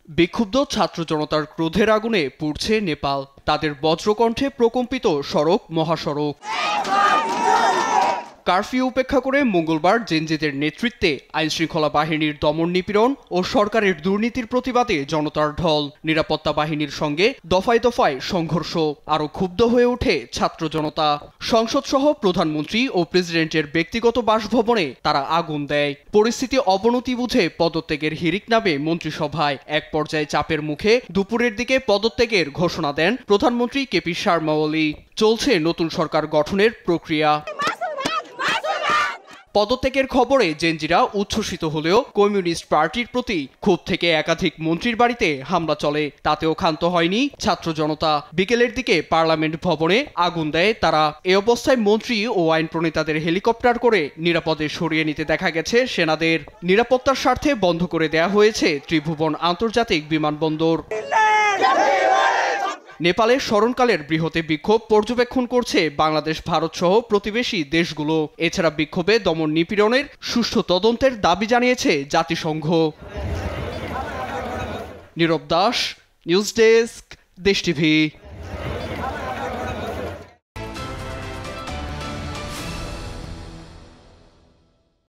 বিক্ষুব্ধ ছাত্র জনতার ক্রোধের আগুনে পুড়ছে নেপাল। তাদের বজ্রকণ্ঠে প্রকম্পিত সড়ক মহাসড়ক। কারফিউ উপেক্ষা করে মঙ্গলবার জেনজিদের নেতৃত্বে আইনশৃঙ্খলা বাহিনীর দমন নিপীড়ন ও সরকারের দুর্নীতির প্রতিবাদে জনতার ঢল। নিরাপত্তা বাহিনীর সঙ্গে দফায় দফায় সংঘর্ষ। আরও ক্ষুব্ধ হয়ে ওঠে ছাত্র জনতা। সংসদসহ প্রধানমন্ত্রী ও প্রেসিডেন্টের ব্যক্তিগত বাসভবনে তারা আগুন দেয়। পরিস্থিতি অবনতি বুঝে পদত্যাগের হিড়িক নামে মন্ত্রিসভায়। এক পর্যায়ে চাপের মুখে দুপুরের দিকে পদত্যাগের ঘোষণা দেন প্রধানমন্ত্রী কেপি শর্মা ওলি। চলছে নতুন সরকার গঠনের প্রক্রিয়া। পদত্যাগের খবরে জেনজিরা উচ্ছ্বসিত হলেও কমিউনিস্ট পার্টির প্রতি ক্ষোভ থেকে একাধিক মন্ত্রীর বাড়িতে হামলা চলে। তাতেও ক্ষান্ত হয়নি ছাত্র জনতা। বিকেলের দিকে পার্লামেন্ট ভবনে আগুন দেয় তারা। এ অবস্থায় মন্ত্রী ও আইন প্রণেতাদের হেলিকপ্টার করে নিরাপদে সরিয়ে নিতে দেখা গেছে সেনাদের। নিরাপত্তার স্বার্থে বন্ধ করে দেয়া হয়েছে ত্রিভুবন আন্তর্জাতিক বিমানবন্দর। নেপালের স্মরণকালের বৃহৎ বিক্ষোভ পর্যবেক্ষণ করছে বাংলাদেশ, ভারত সহ প্রতিবেশী দেশগুলো। এছাড়া বিক্ষোভে দমন নিপীড়নের সুষ্ঠু তদন্তের দাবি জানিয়েছে জাতিসংঘ। নীরব দাস, নিউজ ডেস্ক, দেশ টিভি।